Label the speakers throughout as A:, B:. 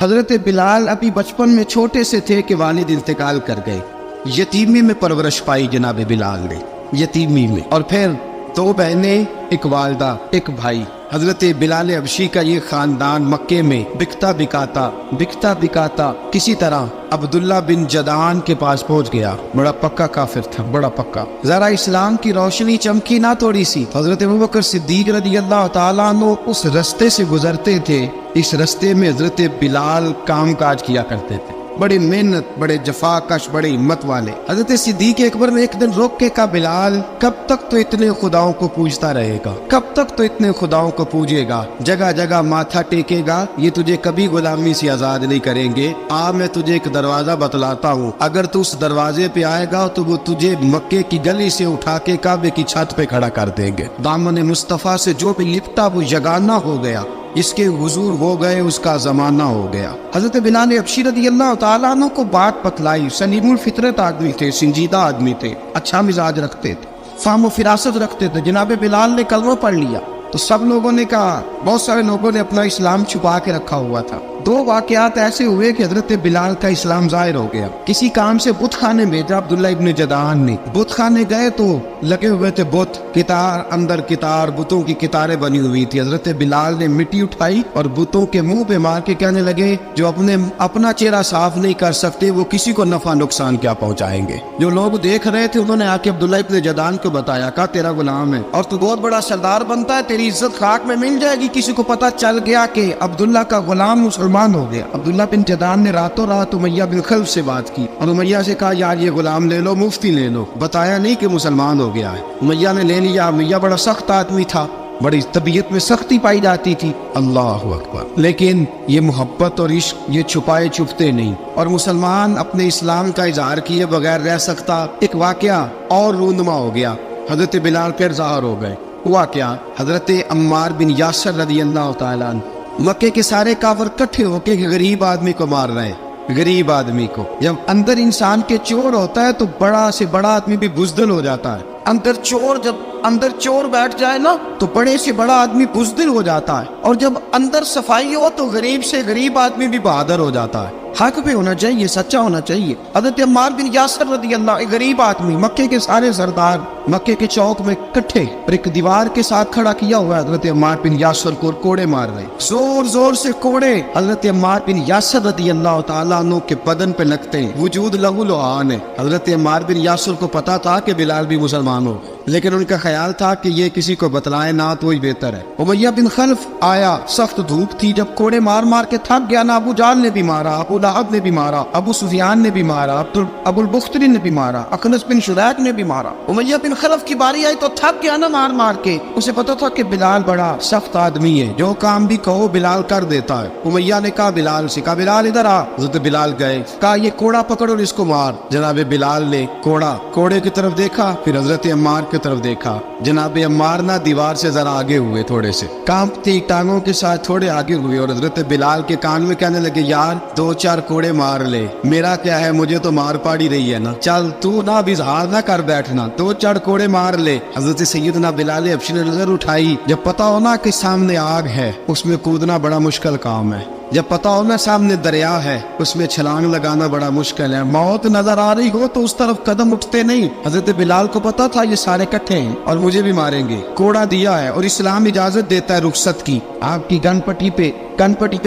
A: حضرت بلال ابھی بچپن میں چھوٹے سے تھے کہ والد انتقال کر گئے. یتیمی میں پرورش پائی جناب بلال نے، یتیمی میں. اور پھر 2 بہنیں، ایک والدہ، ایک بھائی. حضرت بلال حبشی کا یہ خاندان مکے میں بکتا بکاتا کسی طرح عبداللہ بن جدعان کے پاس پہنچ گیا. بڑا پکا کافر تھا، بڑا پکا. ذرا اسلام کی روشنی چمکی نہ تھوڑی سی. حضرت ابوبکر صدیق رضی اللہ تعالیٰ عنہ اس رستے سے گزرتے تھے. اس رستے میں حضرت بلال کام کاج کیا کرتے تھے، بڑے محنت، بڑے جفاکش، بڑے ہمت والے. حضرت صدیق اکبر نے ایک دن روک کے کہا، بلال کب تک تو اتنے خداؤں کو پوجتا رہے گا، کب تک تو اتنے خداؤں کو پوجے گا، جگہ جگہ ماتھا ٹیکے گا، یہ تجھے کبھی غلامی سے آزاد نہیں کریں گے. میں تجھے ایک دروازہ بتلاتا ہوں، اگر تو اس دروازے پہ آئے گا تو وہ تجھے مکے کی گلی سے اٹھا کے کعبے کی چھت پہ کھڑا کر دیں گے. دامن مصطفیٰ سے جو بھی لپٹا وہ یگانہ ہو گیا، اس کے حضور ہو گئے، اس کا زمانہ ہو گیا. حضرت بلال حبشی رضی اللہ تعالیٰ عنہ کو بات بتلائی. سلیم الفطرت آدمی تھے، سنجیدہ آدمی تھے، اچھا مزاج رکھتے تھے، فہم و فراست رکھتے تھے. جناب بلال نے کلمہ پڑھ لیا تو سب لوگوں نے کہا، بہت سارے لوگوں نے اپنا اسلام چھپا کے رکھا ہوا تھا. 2 واقعات ایسے ہوئے کہ حضرت بلال کا اسلام ظاہر ہو گیا. کسی کام سے بت خانے بھیجا عبداللہ ابن جدعان نے. بت خانے گئے تو لگے ہوئے تھے بت، کتار اندر کتار، بتوں کی کتاریں بنی ہوئی تھی. حضرت بلال نے مٹی اٹھائی اور بتوں کے منہ پہ مار کے کہنے لگے، جو اپنا چہرہ صاف نہیں کر سکتے وہ کسی کو نفع نقصان کیا پہنچائیں گے. جو لوگ دیکھ رہے تھے انہوں نے آ کے عبداللہ ابن جدعان کو بتایا، کہا تیرا غلام ہے اور تو بہت بڑا سردار بنتا ہے، تیری عزت خاک میں مل جائے گی. کسی کو پتہ چل گیا کہ عبداللہ کا غلام مسلمان ہو گیا. عبداللہ بن جدعان نے راتوں رات امیہ بن خلف سے بات کی اور امیہ سے کہا، یار یہ غلام لے لو، مفتی لے لو. بتایا نہیں کہ مسلمان ہو گیا ہے. امیہ نے لے لیا. امیہ بڑا سخت آدمی تھا، بڑی طبیعت میں سختی پائی جاتی تھی. اللہ اکبر. لیکن یہ محبت اور عشق یہ چھپائے چھپتے نہیں، اور مسلمان اپنے اسلام کا اظہار کیے بغیر رہ سکتا. ایک واقعہ اور رونما ہو گیا. حضرت بلال پھر ظاہر ہو گئے. ہوا کیا؟ حضرت عمار بن یاسر رضی اللہ تعالیٰ عنہ، مکے کے سارے کافر کٹھے ہو کے غریب آدمی کو مار رہے ہیں. غریب آدمی کو جب اندر انسان کے چور ہوتا ہے تو بڑا سے بڑا آدمی بھی بزدل ہو جاتا ہے. جب اندر چور بیٹھ جائے نا تو بڑے سے بڑا آدمی بزدل ہو جاتا ہے، اور جب اندر صفائی ہو تو غریب سے غریب آدمی بھی بہادر ہو جاتا ہے. حق پہ ہونا چاہیے، سچا ہونا چاہیے. حضرت عمار بن یاسر رضی اللہ، ایک غریب آدمی، مکے کے سارے سردار مکے کے چوک میں کٹھے اور ایک دیوار کے ساتھ کھڑا کیا ہوا ہے. حضرت عمار بن یاسر کو کوڑے مار رہے، زور زور سے کوڑے حضرت عمار بن یاسر رضی اللہ تعالیٰ عنہ کے بدن پہ لگتے ہیں. وجود لہو لعان ہے. حضرت عمار بن یاسر کو پتا تھا کہ بلال بھی مسلمان ہو، لیکن ان کا خیال تھا کہ یہ کسی کو بتلائے نہ تو ہی بہتر ہے. امیہ بن خلف آیا، سخت دھوپ تھی، جب کوڑے مار مار کے تھک گیا نا، ابو جہل نے بھی مارا، ابو لہب نے بھی مارا، ابو سفیان نے بھی مارا، ابو البختری نے بھی مارا، اخنس بن شریک نے بھی مارا. امیہ بن خلف کی باری آئی تو تھک گیا نا مار مار کے. اسے پتا تھا کہ بلال بڑا سخت آدمی ہے، جو کام بھی کہو بلال کر دیتا ہے. امیہ نے کہا بلال سے، کہا بلال ادھر آ. حضرت بلال گئے، کہا یہ کوڑا پکڑ اور اس کو مار. جناب بلال نے کوڑے کی طرف دیکھا، پھر حضرت عمار کی طرف دیکھا. جناب عمار نہ دیوار سے ذرا آگے ہوئے، تھوڑے سے کانپتی ٹانگوں کے ساتھ تھوڑے آگے ہوئے، اور حضرت بلال کے کان میں کہنے لگے، یار 2-4 کوڑے مار لے، میرا کیا ہے، مجھے تو مار پاڑی رہی ہے نا، چل تو نہ بھی اظہار نہ کر بیٹھنا، 2-4 کوڑے مار لے. حضرت سیدنا بلال حبشی نے نظر اٹھائی. جب پتا ہونا کہ سامنے آگ ہے اس میں کودنا بڑا مشکل کام ہے. جب پتا ہونا سامنے دریا ہے اس میں چھلانگ لگانا بڑا مشکل ہے. موت نظر آ رہی ہو تو اس طرف قدم اٹھتے نہیں. حضرت بلال کو پتا تھا یہ سارے کٹھے ہیں اور مجھے بھی ماریں گے. کوڑا دیا ہے اور اسلام اجازت دیتا ہے رخصت کی. آپ کی گن پٹی پہ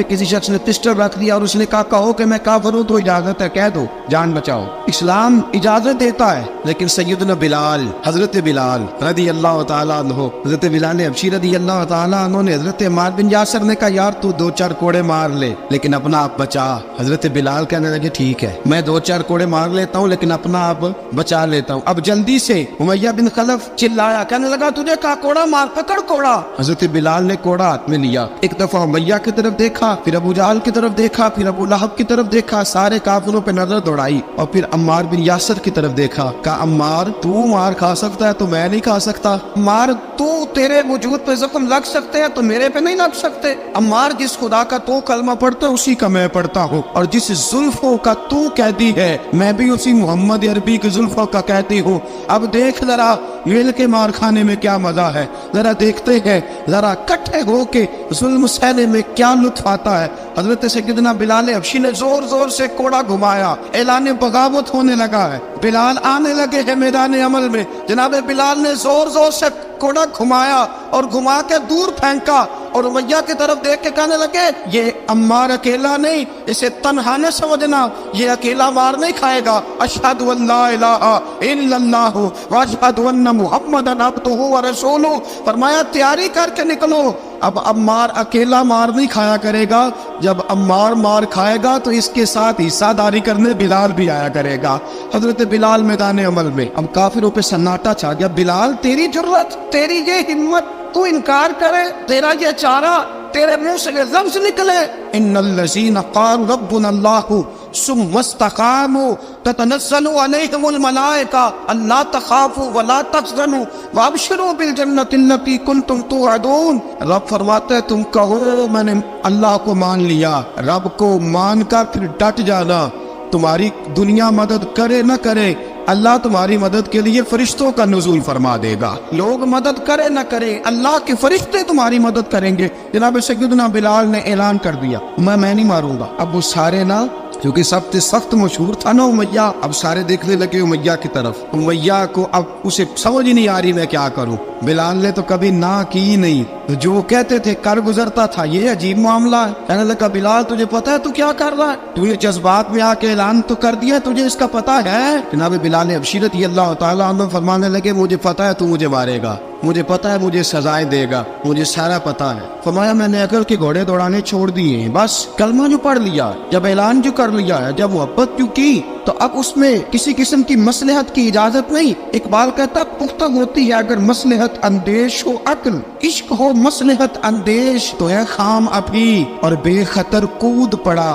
A: کسی شخص نے پسٹل رکھ دیا اور اس نے کہا کہو کہ میں کافر ہوں تو اجازت ہے، کہہ دو، جان بچاؤ. اسلام اجازت دیتا ہے. لیکن سیدنا بلال، حضرت بلال رضی اللہ تعالیٰ عنہ، حضرت بلال حبشی رضی اللہ تعالیٰ عنہ نے حضرت عمار بن یاسر نے کہا، یار تو 2-4 کوڑے مار لے لیکن اپنا آپ بچا. حضرت بلال کہنے لگے، ٹھیک ہے میں 2-4 کوڑے مار لیتا ہوں لیکن اپنا آپ بچا لیتا ہوں. اب جلدی سے امیہ بن خلف چلایا، کہنے لگا تجھے کہا کوڑا مار، پکڑ کوڑا. حضرت بلال نے کوڑا ہاتھ میں لیا، ایک دفعہ امیہ کی طرف دیکھا، پھر ابو جہل کی طرف دیکھا، پھر ابو لہب کی طرف دیکھا، سارے کافروں پہ نظر دوڑائی، اور پھر عمار بن یاسر کی طرف دیکھا. کہا عمار تو مار کھا سکتا ہے تو میں نہیں کھا سکتا. عمار تو تیرے وجود پہ زخم لگ سکتے ہیں تو میرے پہ نہیں لگ سکتے. عمار جس خدا کا تو कलमा पढ़ता है उसी का मैं पढ़ता हूँ, और जिस जुल्फों का तू कहती है मैं भी उसी मोहम्मद अरबी की जुल्फों का कहती हूँ। अब देख जरा मिल के मार खाने में क्या मजा है, जरा देखते हैं जरा इकट्ठे होके जुल्म सहने में क्या लुत्फ आता है। हजरत सैयदना बिलाल हबशी ने जोर जोर से कोड़ा घुमाया, ऐलान बगावत होने लगा है, बिलाल आने लगे हैं मैदान अमल में। जनाब बिलाल ने जोर जोर से कोड़ा घुमाया और घुमा के दूर फेंका और उमैया की तरफ देख के कहने लगे ये अम्मार अकेला नहीं, इसे तन्हा न समझना, ये अकेला मार नहीं खाएगा। अशहदु अल्ला इलाहा इल्लल्लाहु व अशहदु अन्न मुहम्मदन अब्दुहु व रसूलुहु। फरमाया तैयारी करके निकलो, अब अम्मार अकेला मार नहीं खाया करेगा, जब अम्मार मार खाएगा तो इसके साथ हिस्सादारी करने बिलाल भी आया करेगा। हजरत बिलाल मैदान अमल में, अब काफिरों पे सन्नाटा छा गया। बिलाल तेरी जुर्रत, तेरी ये हिम्मत, तू इनकार करे, तेरा ये चारा, तेरे मुंह से लफ्ज निकले इन्नल्लज़ीना क़ालू रब्बुनल्लाहु सुम्मा इस्तक़ामू ततनज़्ज़लु अलैहिमुल मलाइका अल्ला तख़ाफ़ू व ला तहज़नू व अबशिरू बिल जन्नतिल्लती कुंतुम तुअदून। रब फरमाते हैं तुम कहो मैंने अल्लाह को मान लिया, रब को मान कर फिर डट जाना। तुम्हारी दुनिया मदद करे न करे, अल्लाह तुम्हारी मदद के लिए फरिश्तों का नुज़ूल फरमा देगा। लोग मदद करे न करे, अल्लाह के फरिश्ते तुम्हारी मदद करेंगे। जनाब सैयदना बिलाल ने ऐलान कर दिया मैं नहीं मारूंगा। अब वो सारे ना, क्योंकि सबसे सख्त मशहूर था ना उमैया, अब सारे देखने लगे उमैया की तरफ। उमैया को अब उसे समझ ही नहीं आ रही मैं क्या करूं। बिलाल ने तो कभी ना की नहीं, तो जो कहते थे कर गुजरता था। ये अजीब मामला है। कहने लगा बिलाल तुझे पता है तू क्या कर रहा है, तूने जज्बात में आके ऐलान तो कर दिया, तुझे इसका पता है। जनाब बिलाल अबशी रज़ियल्लाहु ताला अन्हु फरमाने लगे मुझे पता है तू मुझे मारेगा, मुझे पता है मुझे सजाएं देगा, मुझे सारा पता है। फरमाया मैंने अकल के घोड़े दौड़ाने छोड़ दिए हैं, बस कलमा जो पढ़ लिया, जब ऐलान जो कर लिया है, जब मोहब्बत जो की, तो अब उसमें किसी किस्म की मसलहत की इजाजत नहीं। इकबाल कहता पुख्ता होती है अगर मसलहत अंदेश हो अक्ल, इश्क हो मसलहत अंदेश तो है खाम अभी और बेखतर कूद पड़ा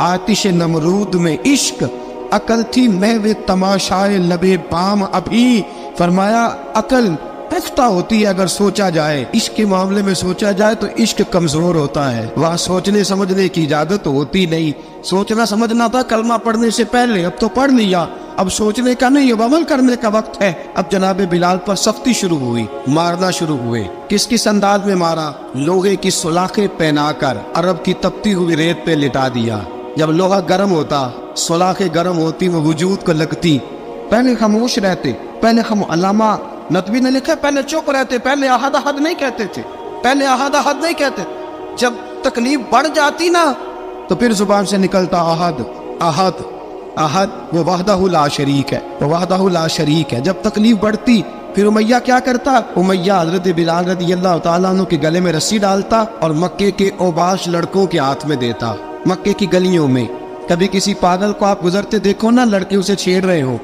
A: आतिश नमरूद में इश्क, अकल थी महवे तमाशाए लबे बाम अभी। फरमाया अकल पुख्ता होती है अगर सोचा जाए, इश्क के मामले में सोचा जाए तो इश्क कमजोर होता है, वहाँ सोचने समझने की इजाजत होती नहीं। सोचना समझना था कलमा पढ़ने से पहले, अब तो पढ़ लिया, अब सोचने का नहीं, अब अमल करने का वक्त है। अब जनाब बिलाल पर सख्ती शुरू हुई, मारना शुरू हुए। किस किस अंदाज में मारा, लोहे की सुलाखें पहनाकर अरब की तपती हुई रेत पे लिटा दिया। जब लोहा गर्म होता, सुलाखें गर्म होती, वो वजूद को लगती। पहले खामोश रहते, पहले हम अलामा नदवी ने लिखा पहले चुप रहते, पहले अहद अहद नहीं कहते थे, पहले अहद अहद नहीं कहते। जब तकलीफ बढ़ जाती ना तो फिर जुबान से निकलता अहद अहद अहद, वो वहदहु ला शरीक है, वो वहदहु ला शरीक है। जब तकलीफ बढ़ती फिर उमैया क्या करता, उमैया हजरत बिलाल रज़ियल्लाहु ताला अन्हु के गले में रस्सी डालता और मक्के के ओबाश लड़कों के हाथ में देता। मक्के की गलियों में कभी किसी पागल को आप गुजरते देखो ना, लड़के उसे छेड़ रहे हो,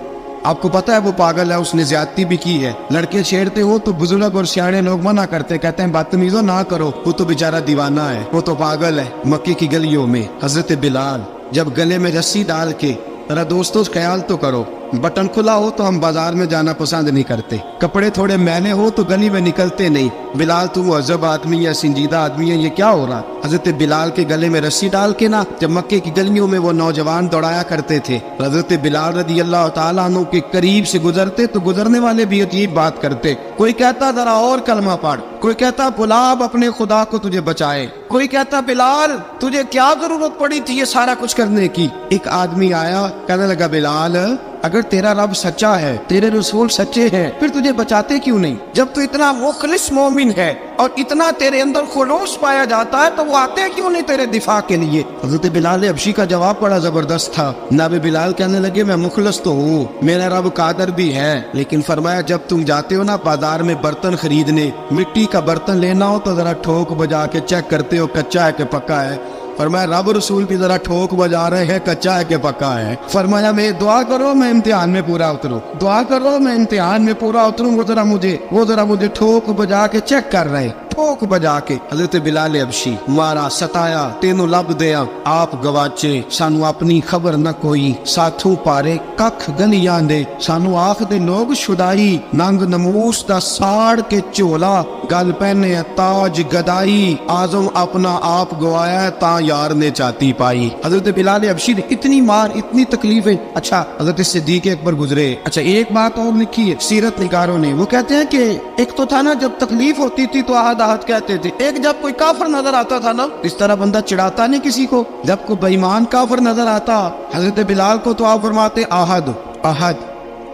A: आपको पता है वो पागल है, उसने ज्यादती भी की है, लड़के छेड़ते हो तो बुजुर्ग और सियाने लोग मना करते, कहते हैं बदतमीजों ना करो, वो तो बेचारा दीवाना है, वो तो पागल है। मक्के की गलियों में हजरत बिलाल जब गले में रस्सी डाल के, जरा दोस्तों ख्याल तो करो, बटन खुला हो तो हम बाजार में जाना पसंद नहीं करते, कपड़े थोड़े मैले हो तो गली में निकलते नहीं। बिलाल तू मुहज़्ज़ब आदमी या संजीदा आदमी है, ये क्या हो रहा। हजरत बिलाल के गले में रस्सी डाल के ना, जब मक्के की गलियों में वो नौजवान दौड़ाया करते थे, हजरत बिलाल रज़ियल्लाहु ताला अन्हु के करीब से गुजरते तो गुजरने वाले भी अजीब बात करते। कोई कहता जरा और कलमा पढ़, कोई कहता बुलाब अपने खुदा को तुझे बचाए, कोई कहता बिलाल तुझे क्या जरूरत पड़ी थी ये सारा कुछ करने की। एक आदमी आया, कहने लगा बिलाल अगर तेरा रब सच्चा है, तेरे रसूल सच्चे हैं, फिर तुझे बचाते क्यों नहीं। जब तू इतना मुखलिस मोमिन है और इतना तेरे अंदर खुलूस पाया जाता है तो वो आते क्यों नहीं तेरे दिफा के लिए। हज़रत बिलाल हबशी का जवाब बड़ा जबरदस्त था। नाबे बिलाल कहने लगे मैं मुखलिस तो हूँ, मेरा रब कादर भी है, लेकिन फरमाया जब तुम जाते हो ना बाजार में बर्तन खरीदने, मिट्टी का बर्तन लेना हो तो जरा ठोक बजा के चेक करते हो कच्चा है कि पक्का है। फरमाया रब रसूल भी जरा ठोक बजा रहे हैं कच्चा है कि पक्का है। फरमाया मैं दुआ करो मैं इम्तिहान में पूरा उतरूं, दुआ करो मैं इम्तिहान में पूरा उतरूं, वो जरा मुझे ठोक बजा के चेक कर रहे हैं। ठोक बजा के हजरत बिलाल हबशी मारा सताया तेनों लब दिया आप गवाचे सानू अपनी खबर न कोई साथों पारे कख गलियां दे सानू आख दे लोग शुदाई नंग नमूस दा साड़ के झोला गल पहने ताज गदाई आजम अपना आप गवाया ता यार ने चाती पाई। हजरत बिलाल हबशी ने इतनी मार इतनी तकलीफें। अच्छा हजरत सिद्दीक अकबर गुजरे। अच्छा एक बात और लिखी है सीरत निगारों ने, वो कहते हैं कि एक तो था ना जब तकलीफ होती थी तो आहद आहद कहते थे, एक जब कोई काफिर नजर आता था ना इस तरह बंदा चिढ़ाता नहीं किसी को, जब कोई बेईमान काफिर नजर आता हजरत बिलाल को तो आप फरमाते आहद आहद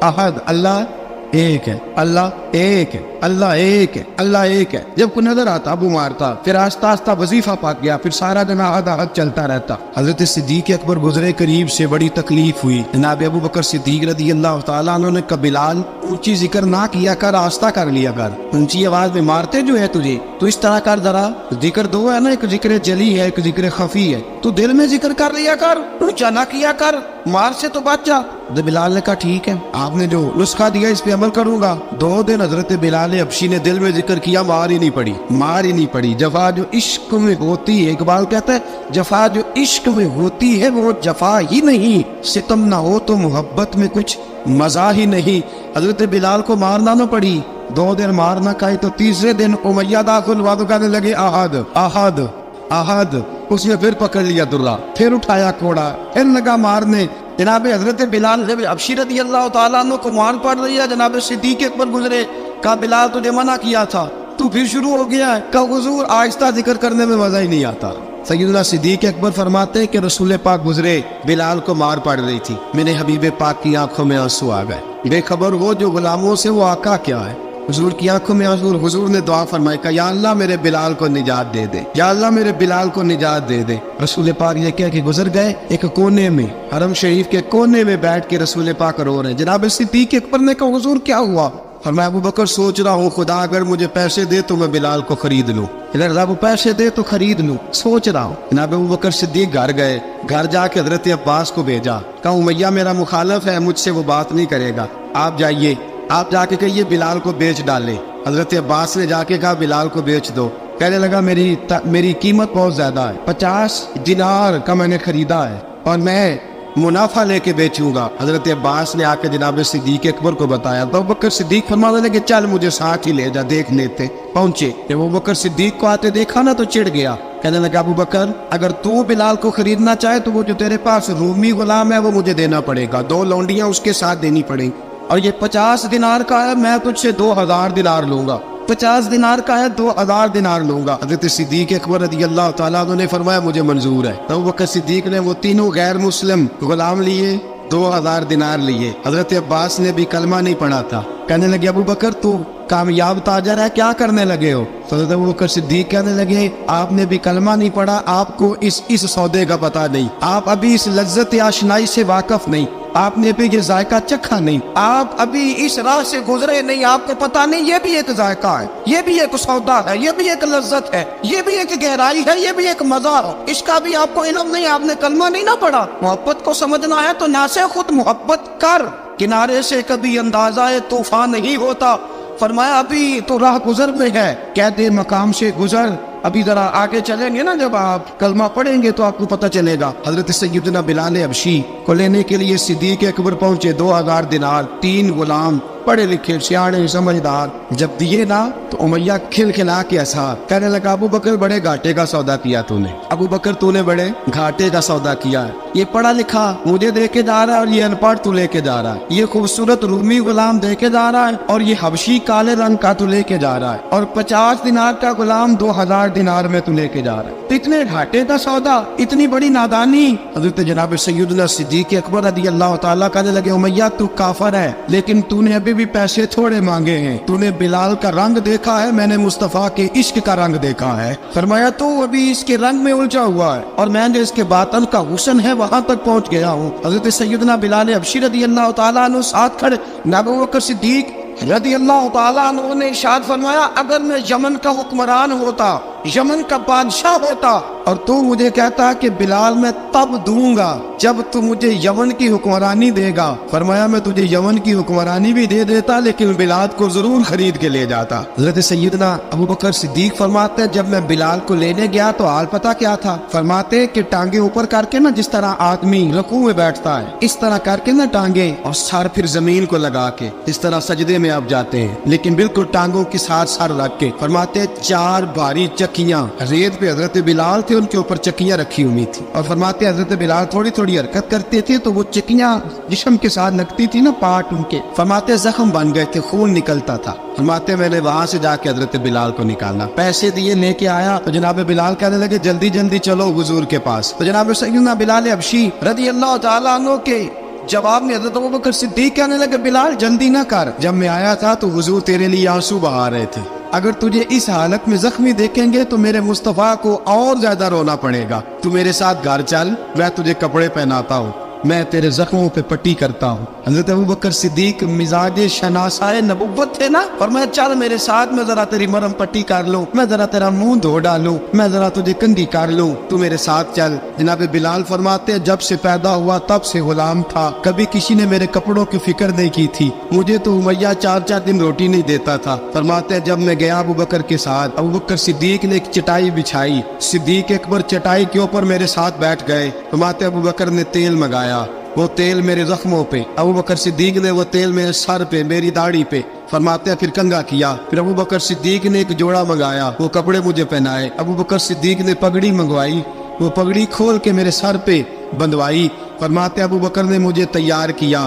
A: आहद, अल्लाह एक है, अल्लाह एक है, अल्लाह एक है, अल्लाह एक है। जब कोई नजर आता अबू मारता, फिर आस्ता आस्ता वजीफा पाक गया, फिर सारा दिन आहद आहद चलता रहता। हजरत सिद्दीक अकबर गुजरे करीब से, बड़ी तकलीफ हुई। जनाब अबू बकर सिद्दीक रदी अल्लाह तआला अन्हु ने कहा बिलाल ऊंची जिक्र ना किया कर, आस्ता कर लिया कर, ऊंची आवाज में मारते जो है तुझे तो इस तरह कर, जरा जिक्र दो है ना, एक जिक्र जली है एक जिक्र खफी है, तू दिल में जिक्र कर लिया कर, ऊंचा ना किया कर, मार से तो बच जा। बिलाल ने कहा ठीक है, आपने जो नुस्खा दिया इस पे अमल करूंगा। 2 दिन हजरत बिलाल हबशी ने दिल में जिक्र किया, मार ही नहीं पड़ी, मार ही नहीं पड़ी। जफा जो इश्क में होती है, इकबाल कहता है जफा जो इश्क में होती है वो जफा ही नहीं, सितम ना हो तो मोहब्बत में कुछ मजा ही नहीं। हजरत बिलाल को मारना न पड़ी, 2 दिन मार ना खाई तो तीसरे दिन उमैया दाखिल हुआ तो कहने लगे आहद आहद आहद। उसने फिर पकड़ लिया दुर्रा, फिर उठाया कोड़ा, फिर लगा मारने। जनाब हजरत बिलाल हबशी रज़ी अल्लाह तआला अन्हु को मार पड़ रही है। जनाब सिद्दीक अकबर गुजरे, कहा बिलाल तुझे मना किया था, तू फिर शुरू हो गया है। कहा हुजूर आहिस्ता जिक्र करने में मजा ही नहीं आता। सैयदना सिद्दीक अकबर फरमाते कि रसूल पाक गुजरे, बिलाल को मार पड़ रही थी, मेरे हबीब पाक की आंखों में आंसू आ गए। बेखबर वो जो गुलामों से वो आका क्या है, हुजूर की आंखों में आंसू। हुजूर ने दुआ फरमाई, कहा या अल्लाह मेरे बिलाल को निजात दे दे, या अल्लाह मेरे बिलाल को निजात दे दे। रसूल पाक ये कह के गुजर गए। एक कोने में, हरम शरीफ के कोने में बैठ के रसूल पाक रो रहे हैं। जनाब सिद्दीक अकबर ने कहा हुजूर क्या हुआ? फरमाया अबू बकर सोच रहा हूँ खुदा अगर मुझे पैसे दे तो मैं बिलाल को खरीद लूँ, इधर वो पैसे दे तो खरीद लूँ, सोच रहा हूँ। जनाब अबू बकर सिद्दीक घर गए, घर जाके हजरत अब्बास को भेजा, कहा उमैया मेरा मुखालफ है, मुझसे वो बात नहीं करेगा, आप जाइए, आप जाके कहिए बिलाल को बेच डाले। हजरत अब्बास ने जाके कहा बिलाल को बेच दो। कहने लगा मेरी कीमत बहुत ज्यादा है, 50 दिनार का मैंने खरीदा है और मैं मुनाफा लेके बेचूंगा। हजरत अब्बास ने आके जनाब सिद्दीक अकबर को बताया तो अबू बकर सिद्दीक फरमाने लगे चल मुझे साथ ही ले जा, देख लेते। पहुंचे, जब अबू बकर सिद्दीक को आते देखा ना तो चिढ़ गया। कहने लगा अबू बकर अगर तू बिलाल को खरीदना चाहे तो वो जो तेरे पास रूमी गुलाम है वो मुझे देना पड़ेगा, 2 लौंडियां उसके साथ देनी पड़ेंगी, और ये 50 दिनार का है, मैं तुझसे 2000 दिनार लूंगा। 50 दिनार का है, 2000 दिनार लूंगा। हजरत सिद्दीक अकबर रज़ी अल्लाह तआला अन्हु ने फरमाया मुझे मंजूर है। अबू बकर सिद्दीक ने वो तीनों गैर मुस्लिम गुलाम लिए, 2000 दिनार लिए। हजरत अब्बास ने भी कलमा नहीं पढ़ा था। कहने लगे अबू बकर तू कामयाब ताजर है, क्या करने लगे हो? तो हजरत अबू बकर सिद्दीक कहने लगे आपने भी कलमा नहीं पढ़ा, आपको इस सौदे का पता नहीं, आप अभी इस लज्जत आशनाई से वाकफ नहीं, आपने भी ये जायका चखा नहीं, आप अभी इस राह से गुजरे नहीं, आपको पता नहीं ये भी एक जायका है, ये भी एक सौदा है, ये भी एक लज्जत है, ये भी एक गहराई है, ये भी एक मजा है, इसका भी आपको इल्म नहीं, आपने कलमा नहीं ना पढ़ा। मोहब्बत को समझना है तो ना से खुद मोहब्बत कर, किनारे से कभी अंदाजा तूफान नहीं होता। फरमाया अभी तो राह गुजर में है, कहते मकाम से गुजर, अभी जरा आगे चलेंगे ना, जब आप कलमा पढ़ेंगे तो आपको पता चलेगा। हजरत सैयदना बिलाल हबशी को लेने के लिए सिद्दीक अकबर पहुंचे, 2000 दिनार, 3 गुलाम, पढ़े लिखे सियाणे समझदार। जब दिए ना तो उमैया खिलखिला के हंसा, कहने लगा अबू बकर बड़े घाटे का सौदा किया तूने, अबू बकर तूने बड़े घाटे का सौदा किया है। ये पढ़ा लिखा मुझे दे के जा रहा है और ये अनपढ़ तू लेके जा रहा है, ये खूबसूरत रूमी गुलाम दे के जा रहा है और ये हबशी काले रंग का तू लेके जा रहा है, और 50 दिनार का गुलाम 2000 दिनार में तू लेके जा रहा है, तो इतने घाटे का सौदा, इतनी बड़ी नादानी। हजरत जनाब सैयदना सिद्दीक अकबर रज़ी अल्लाह तआला कहने लगे उमैया तू काफर है, लेकिन तूने अभी भी पैसे थोड़े मांगे हैं, तूने बिलाल का रंग देखा है, मैंने मुस्तफा के इश्क का रंग देखा है। फरमाया तू अभी इसके रंग में उलझा हुआ है और मैंने इसके बातन का हुस्न है वहां तक पहुंच गया हूँ। हजरत सैयदना बिलाल हबशी रज़ी अल्लाह तआला अन्हु साथ खड़े, अबू बकर सिद्दीक रज़ी अल्लाह तआला अन्हु ने इरशाद फरमाया अगर मैं यमन का हुक्मरान होता यमन का बादशाह होता और तू मुझे कहता कि बिलाल मैं तब दूंगा जब तू मुझे यमन की हुक्मरानी देगा। फरमाया मैं तुझे यमन की हुक्मरानी भी दे देता लेकिन बिलाल को जरूर खरीद के ले जाता। हज़रत सैयदना अबू बकर सिद्दीक फरमाते हैं जब मैं बिलाल को लेने गया तो हाल पता क्या था। फरमाते कि टांगे ऊपर करके ना जिस तरह आदमी रुकू में बैठता है इस तरह करके ना टांगे और सर फिर जमीन को लगा के इस तरह सजदे में आप जाते हैं लेकिन बिल्कुल टांगों के साथ सर रख के। फरमाते 4 भारी चक्कियां रेत पे हजरत बिलाल थे उनके ऊपर चक्कियां रखी हुई थी और फरमाते हजरत बिलाल थोड़ी थोड़ी हरकत करते थे तो वो चक्कियां जिस्म के साथ लगती थी ना पार्ट उनके। फरमाते जख्म बन गए थे खून निकलता था। फरमाते मैंने वहां से जाके हजरत बिलाल को निकाला पैसे दिए लेके आया तो जनाब बिलाल कहने लगे जल्दी जल्दी चलो हुजूर के पास। तो जनाब सैयदना बिलाल हबशी रज़ी अल्लाह तआला अन्हु के जवाब में हजरत अबू बकर सिद्दीक कहने लगे बिलाल जल्दी ना कर, जब मैं आया था तो हुजूर तेरे लिए आंसू बहा रहे थे। अगर तुझे इस हालत में जख्मी देखेंगे तो मेरे मुस्तफा को और ज्यादा रोना पड़ेगा। तू मेरे साथ घर चल, मैं तुझे कपड़े पहनाता हूँ, मैं तेरे जख्मों पे पट्टी करता हूँ। हजरत अबू बकर सिद्दीक मिजाज शनासाए नबुव्वत थे ना, और मैं चल मेरे साथ, मैं जरा तेरी मरहम पट्टी कर लूँ, मैं जरा तेरा मुंह धो डालूं, मैं जरा तुझे कंघी कर लूँ, तू मेरे साथ चल। जनाब बिलाल फरमाते जब से पैदा हुआ तब से गुलाम था, कभी किसी ने मेरे कपड़ों की फिक्र नहीं की थी, मुझे तो उमैया 4-4 दिन रोटी नहीं देता था। फरमाते जब मैं गया अबू बकर के साथ, अबू बकर सिद्दीक ने एक चटाई बिछाई, सिद्दीक अकबर चटाई के ऊपर मेरे साथ बैठ गए। फरमाते अबू बकर ने तेल मंगाया, वो तेल मेरे जख्मों पे, अबू बकर सिद्दीक ने वो तेल मेरे सर पे, मेरी दाढ़ी पे। फरमाते हैं फिर कंघा किया, फिर अबू बकर सिद्दीक ने एक जोड़ा मंगाया, वो कपड़े मुझे पहनाए। अबू बकर सिद्दीक ने पगड़ी मंगवाई, वो पगड़ी खोल के मेरे सर पे बंधवाई। फरमाते अबू बकर ने मुझे तैयार किया,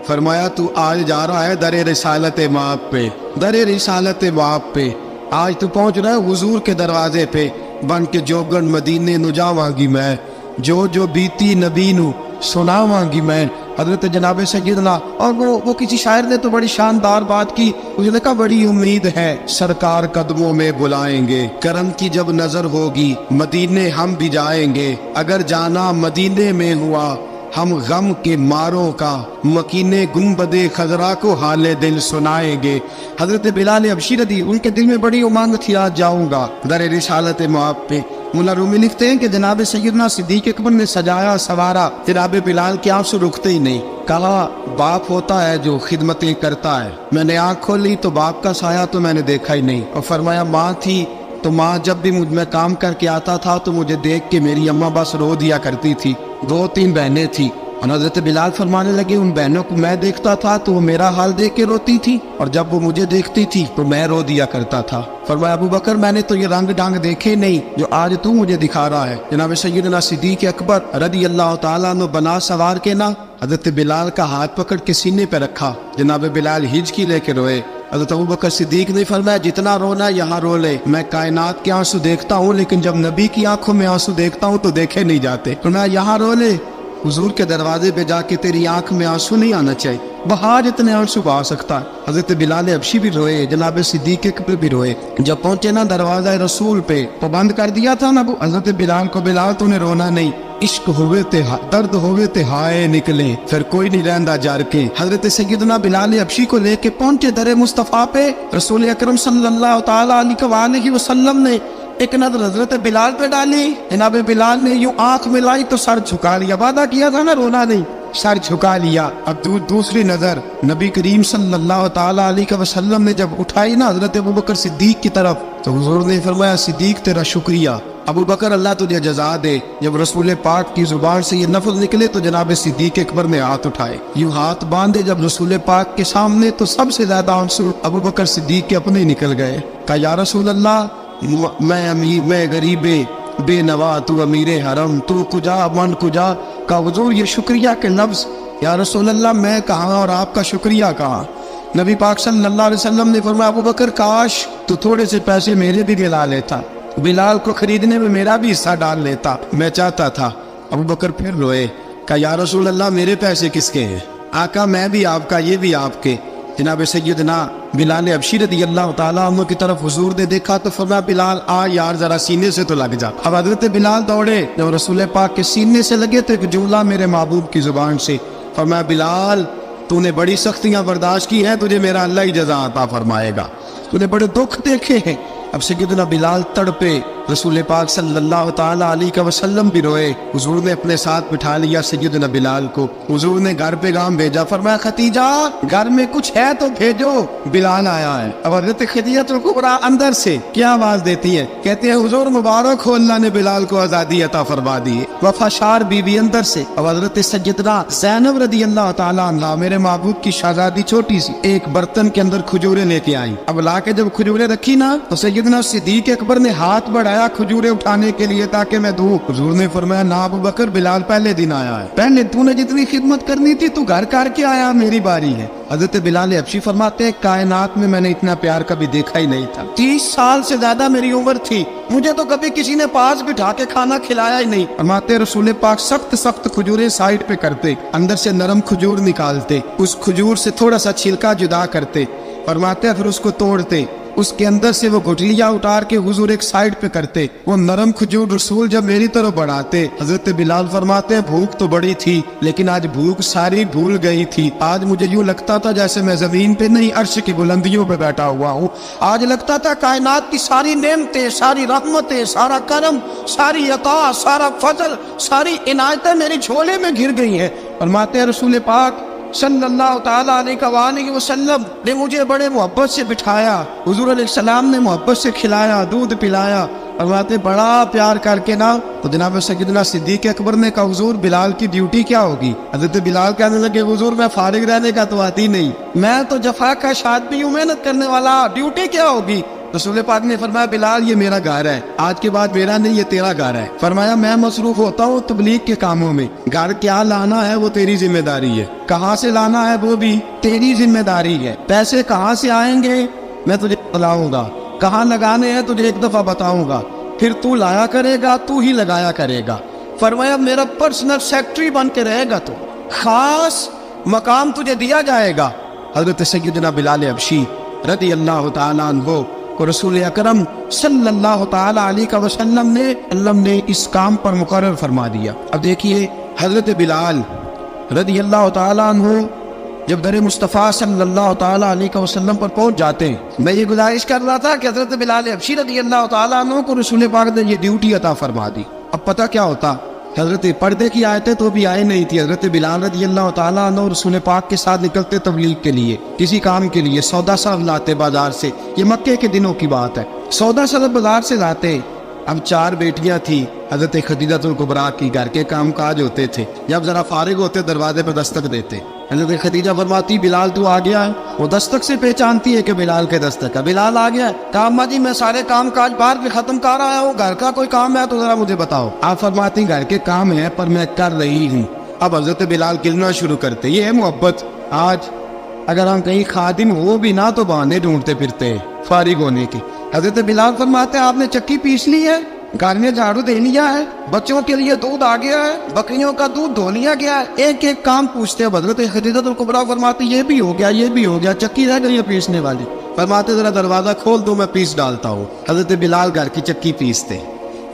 A: फरमाया तू आज जा रहा है दरे रिसालत माप पे, दरे रिसालत माप पे, आज तू पहुंच रहा है हुजूर के दरवाजे पे, बन के जोगन मदीने नु जावांगी मैं, जो बीती नबी नु सुनावांगी मैं। हजरत जनाब सैयदना, और वो किसी शायर ने तो बड़ी शानदार बात की, उसने कहा बड़ी उम्मीद है सरकार कदमों में बुलाएंगे, करम की जब नजर होगी मदीने हम भी जाएंगे, अगर जाना मदीने में हुआ हम गम के मारों का, मकीने गुंबदे खजरा को हाले दिल सुनाएंगे। हजरत बिलाल हबशी रदी, उनके दिल में बड़ी उमंग थी आज जाऊंगा दरे रिसालत माप पे। मुल्ला रूमी लिखते हैं कि जनाब सैयदना सिद्दीक अकबर ने सजाया सवारा, जनाब बिलाल के आंसू रुकते ही नहीं। कहा बाप होता है जो खिदमतें करता है। मैंने आँख खोली तो बाप का साया तो मैंने देखा ही नहीं, और फरमाया माँ थी तो माँ जब भी मैं काम करके आता था तो मुझे देख के मेरी अम्मा बस रो दिया करती थी। 2-3 बहनें थी, और हज़रत बिलाल फरमाने लगे उन बहनों को मैं देखता था तो वो मेरा हाल देख के रोती थी, और जब वो मुझे देखती थी तो मैं रो दिया करता था। फरमाया अबू बकर मैंने तो ये रंग डांग देखे नहीं जो आज तू मुझे दिखा रहा है। जनाब सैयदना सिद्दीक अकबर रज़ी अल्लाह तआला अन्हु बना सवार के ना हज़रत बिलाल का हाथ पकड़ के सीने पे रखा। जनाब बिलाल हिचकी लेके रोए। हज़रत अबू बकर सिद्दीक ने फरमाया जितना रोना यहाँ रो ले, मैं कायनात के आंसू देखता हूँ लेकिन जब नबी की आंखों में आंसू देखता हूँ तो देखे नहीं जाते। फरमाया यहाँ रो ले, हुजूर के दरवाजे पे जाके तेरी आंख में आंसू नहीं आना चाहिए, बहा जितने आंसू बहा सकता है। हजरत बिलाल हबशी भी रोए, जनाब सिद्दीक अकबर भी रोए। जब पहुंचे ना दरवाजा रसूल पे तो बंद कर दिया था ना हजरत बिलाल को, बिलाल तूने रोना नहीं, इश्क होवे ते दर्द होवे ते हाय निकले, फिर कोई नहीं रहंदा जार के। हजरत सैयदना बिलाल हबशी को लेके पहुंचे दरे मुस्तफा पे। रसूल अकरम सल्लल्लाहु तआला अलैहि वसल्लम ने एक नजर हजरत बिलाल पे डाली, जनाब बिलाल ने यूं आंख मिलाई तो सर झुका लिया, वादा किया था ना रोना नहीं, सर झुका लिया। अब दूसरी नजर नबी करीम सल्लल्लाहु तआला अलैहि वसल्लम ने जब उठाई ना हजरत अबू बकर सिद्दीक की तरफ, तो हुजूर ने फरमाया सिद्दीक तेरा शुक्रिया, अबू बकर अल्लाह तुझे जजा दे। जब रसूल पाक की जुबान से ये लफ्ज निकले तो जनाब सिद्दीक अकबर ने हाथ उठाए, यूं हाथ बांधे जब रसूल पाक के सामने, तो सबसे ज्यादा आंसू अबू बकर सिद्दीक के अपने निकल गए। कहा या रसूल अल्लाह, मैं अमीर, मैं गरीबे बेनवा, तू अमीरे हरम, तू कुजा मन कुजा। का हुजूर ये शुक्रिया के लफ्ज, या रसूल अल्लाह मैं कहाँ और आपका शुक्रिया कहाँ। नबी पाक सल्लल्लाहु अलैहि वसल्लम ने फरमाया अबू बकर काश तू थोड़े से पैसे मेरे भी दिला लेता, बिलाल को खरीदने में मेरा भी हिस्सा डाल लेता, मैं चाहता था। अबू बकर फिर रोए। कहा या रसूल अल्लाह मेरे पैसे किसके हैं? आका मैं भी आपका, ये भी आपके। जनाब सैयदना बिलाल हबशी रज़ी अल्लाह तआला अन्हु की तरफ हुजूर ने देखा तो फरमाया बिलाल आ यार जरा सीने से तो लग जा। अब हजरत बिलाल दौड़े, जब रसूल पाक के सीने से लगे तो एक जुमला मेरे महबूब की जुबान से, फरमाया बिलाल तूने बड़ी सख्तियां बर्दाश्त की हैं, तुझे मेरा अल्लाह ही जज़ा अता फरमाएगा, तूने बड़े दुख देखे हैं। अब सैयदना बिलाल तड़पे, रसूल पाक सल्लल्लाहु ताला अलैहि वसल्लम भी रोए। हुजूर ने अपने साथ बिठा लिया सैयदना बिलाल को। हुजूर ने घर पैगाम भेजा, फरमाया खदीजा घर में कुछ है तो भेजो, बिलाल आया है। अब हज़रत खदीजतुल कुबरा अंदर से क्या आवाज देती है, कहते हैं हुजूर मुबारक हो, अल्लाह ने बिलाल को आजादी अता फरमा दी। वफाशार बीवी अंदर से। अब हज़रत सैयदना ज़ैनब रज़ी अल्लाह ताला अन्हा, मेरे महबूब की शहजादी छोटी सी, एक बर्तन के अंदर खजूरें लेके आई। अब लाके जब खजूरें रखी ना तो सैयदना सिद्दीक अकबर ने हाथ बढ़ाया खजूरें उठाने के लिए ताकि मैं दूं। हुजूर ने फरमाया ना अबू बकर, बिलाल पहले दिन आया है, पहले तूने जितनी खिदमत करनी थी तू घर करके आया, मेरी बारी है। हज़रत बिलाल हबशी फरमाते हैं कायनात में मैंने इतना प्यार कभी देखा ही नहीं था। 30 साल से ज्यादा मेरी उम्र थी, मुझे तो कभी किसी ने पास बिठा के खाना खिलाया ही नहीं। फरमाते रसूल पाक सख्त सख्त खजूरें साइड पे करते, अंदर से नरम खजूर निकालते, उस खजूर से थोड़ा सा छिलका जुदा करते, फरमाते फिर उसको तोड़ते, उसके अंदर से वो गुठलियां उतार के हुजूर एक साइड पे करते। वो नरम खजूर रसूल जब मेरी तरफ बढ़ाते, हजरत बिलाल फरमाते हैं भूख तो बड़ी थी लेकिन आज भूख सारी भूल गई थी। आज मुझे यूं लगता था जैसे मैं जमीन पे नहीं अर्श की बुलंदियों पे बैठा हुआ हूँ। आज लगता था कायनात की सारी नेमतें, सारी रहमतें, सारा करम, सारी अता, सारा फजल, सारी इनायतें मेरी झोले में घिर गई हैं। फरमाते हैं रसूल पाक सल्लल्लाहु ताला अलैहि वसल्लम ने मुझे बड़े मोहब्बत से बिठाया, हुजूर अलैहिस्सलाम ने मोहब्बत से खिलाया, दूध पिलाया, फरमाते बड़ा प्यार करके ना। तो जनाब सैयदना सिद्दीक अकबर ने कहा हुजूर बिलाल की ड्यूटी क्या होगी। हज़रत बिलाल कहने लगे हुजूर मैं फारिग रहने का तो आती नहीं, मैं तो जफा का आदमी हूँ, मेहनत करने वाला, ड्यूटी क्या होगी। रसूल पाक ने फरमाया बिलाल ये मेरा घर है, आज के बाद मेरा नहीं ये तेरा घर है। फरमाया मैं मसरूफ होता हूँ तबलीग के कामों में, घर क्या लाना है वो तेरी जिम्मेदारी है, कहाँ से लाना है वो भी तेरी जिम्मेदारी है, पैसे कहाँ से आएंगे मैं तुझे बताऊंगा, कहाँ लगाने हैं तुझे एक दफा बताऊंगा, फिर तू लाया करेगा, तू ही लगाया करेगा। फरमाया मेरा पर्सनल सेक्रेटरी बन के रहेगा, तो खास मकाम तुझे दिया जाएगा। हजरत सैयदना बिलाल हबशी रज़ी अल्लाह ताला अन्हु को रसूल अकरम सल्लल्लाहु ताला अलैहि वसल्लम ने इस काम पर मुकर्रर फरमा दिया। अब देखिए हजरत बिलाल रज़ी अल्लाह ताला अन्हु जब दर मुस्तफ़ा सल्लल्लाहु ताला अलैहि वसल्लम पर पहुंच जाते हैं, मैं ये गुजारिश कर रहा था कि हजरत बिलाल हबशी रज़ी अल्लाह ताला अन्हु को रसूल पाक ने ये ड्यूटी अता फरमा दी। अब पता क्या होता, हजरत पर्दे की आयतें तो भी आए नहीं थी। हजरत बिलाल रज़ी अल्लाह ताला अन्हु रसूल पाक के साथ निकलते तबलीग के लिए, किसी काम के लिए, सौदा सब लाते बाजार से, ये मक्के के दिनों की बात है, सौदा सब बाजार से लाते। अब 4 बेटियां थी हजरत खदीजतुल कुबरा की, घर के काम काज होते थे, जब जरा फारिग होते दरवाजे पर दस्तक देते, हजरत खदीजा फरमाती बिलाल तू आ गया है, वो दस्तक से पहचानती है कि बिलाल के दस्तक है, बिलाल आ गया है। कहा अम्मा जी मैं सारे काम काज बाहर भी खत्म कर आया हूँ, घर का कोई काम है तो जरा मुझे बताओ। आप फरमाती घर के काम है पर मैं कर रही हूँ। अब हजरत बिलाल गिरना शुरू करते, ये है मोहब्बत। आज अगर हम कहीं खादिम हो भी ना तो बहाने ढूंढते फिरते हैं फारिग होने की। हजरत बिलाल फरमाते आपने चक्की पीस ली है, घर में झाड़ू दे लिया है, बच्चों के लिए दूध आ गया है, बकरियों का दूध धो लिया गया है, एक एक काम पूछते हैं। हजरत खदीजतुल कुबरा फरमाती ये भी हो गया, ये भी हो गया, चक्की रह गई है पीसने वाली। फरमाते जरा दरवाजा खोल दो मैं पीस डालता हूँ। हजरत बिलाल घर की चक्की पीसते,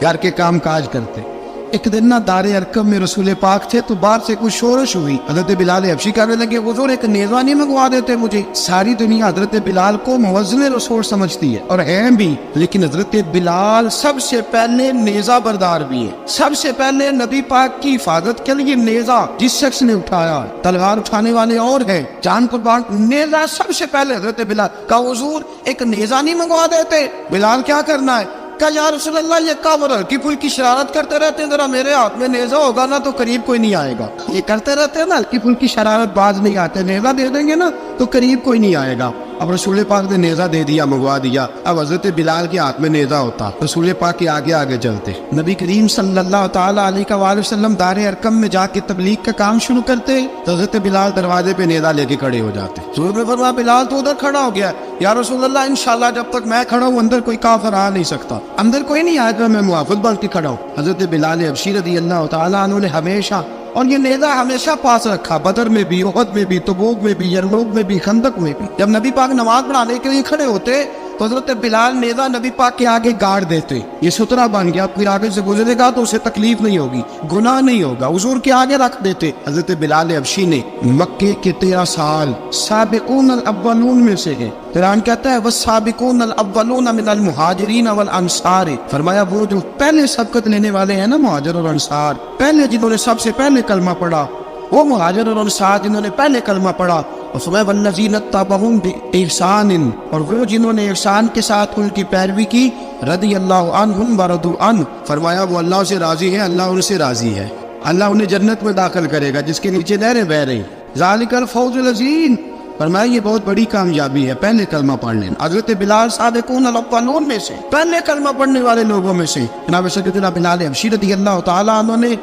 A: घर के काम काज करते। एक दिन ना दारे अरकम में रसूल पाक थे तो बाहर से कुछ शोरश हुई। हजरत बिलाल हबशी कहने लगे हुजूर एक नेज़ा नहीं मंगवा देते मुझे। सारी दुनिया हजरत बिलाल को मुअज्जिन रसूल समझती है और हैं भी, लेकिन हजरत बिलाल सबसे पहले नेज़ा बरदार भी है। सबसे पहले नबी पाक की हिफाजत के लिए नेज़ा जिस शख्स ने उठाया, तलवार उठाने वाले और है, जान कुर्बान, नेज़ा सबसे पहले हजरत बिलाल का। हुजूर एक नेज़ा नहीं मंगवा देते। बिलाल क्या करना है? कहा या रसूल अल्लाह ये काबर हल्की फुल्की शरारत करते रहते हैं, जरा मेरे हाथ में नेज़ा होगा ना तो करीब कोई नहीं आएगा। ये करते रहते हैं ना हल्की फुल्की शरारत, बाज नहीं आते, नेज़ा दे देंगे ना तो करीब कोई नहीं आएगा। अब रसूल पाक ने नेज़ा दे दिया, मंगवा दिया। अब हजरत बिलाल के हाथ में नेज़ा होता, रसूल पाक के आगे आगे चलते, नबी करीम सल्लल्लाहु ताला अलैहि वसल्लम दारे अरकम में जाके तबलीग का काम शुरू करते। तो हजरत बिलाल दरवाजे पे नेज़ा लेके खड़े हो जाते। रसूल ने फरमाया बिलाल तो उधर खड़ा हो गया, या रसूल अल्लाह इंशाल्लाह जब तक मैं खड़ा हूँ अंदर कोई काफिर आ नहीं सकता, अंदर कोई नहीं आएगा, मैं मुआफ़िज़ बन के खड़ा हूँ। हजरत बिलाल हबशी रज़ी अल्लाह ताला अन्हु ने हमेशा, और ये नेज़ा हमेशा पास रखा, बदर में भी, उहद में भी, तबूक में भी, यरमूक में भी, खंदक में भी। जब नबी पाक नमाज पढ़ाने के लिए खड़े होते तो हजरत बिलाल नेज़ा नबी पाक के आगे गाड़ देते, ये सुतरा बन गया, फिर आगे से गुजरेगा तो उसे तकलीफ नहीं होगी, गुनाह नहीं होगा, हुजूर के आगे रख देते। हजरत बिलाल हबशी ने मक्के के 13 साल साबिकून अल अव्वलून में से है। कुरान कहता है वस्साबिकून अल अव्वलून मिनल मुहाजिरीन वल अंसार, फरमाया वो जो पहले सबकत लेने वाले हैं ना मुहाजिर और अंसार, पहले जिन्होंने सबसे पहले कलमा पढ़ा वो मुहाजिर और अंसार जिन्होंने पहले कलमा पढ़ा, और फरमाया वल्लज़ीन तबअहुम बिइहसान, और वो जिन्होंने ihसान के साथ उनकी पैरवी की, रदियल्लाहु अन्हुम व रदू अन्हु, फरमाया वो अल्लाह से राजी है, अल्लाह उनसे राजी है, अल्लाह उन्हें जन्नत में दाखिल करेगा जिसके नीचे नहरें बह रही। ज़ालिकल फौज़ुल अज़ीम, फरमाया ये बहुत बड़ी कामयाबी है पहले कलमा पढ़ने। हज़रत बिलाल साबिकून अल अव्वलून में से, पहले कलमा पढ़ने वाले लोगों में से जनाब सैयदना बिलाल हबशी रज़ियल्लाहु ताला अन्हु ने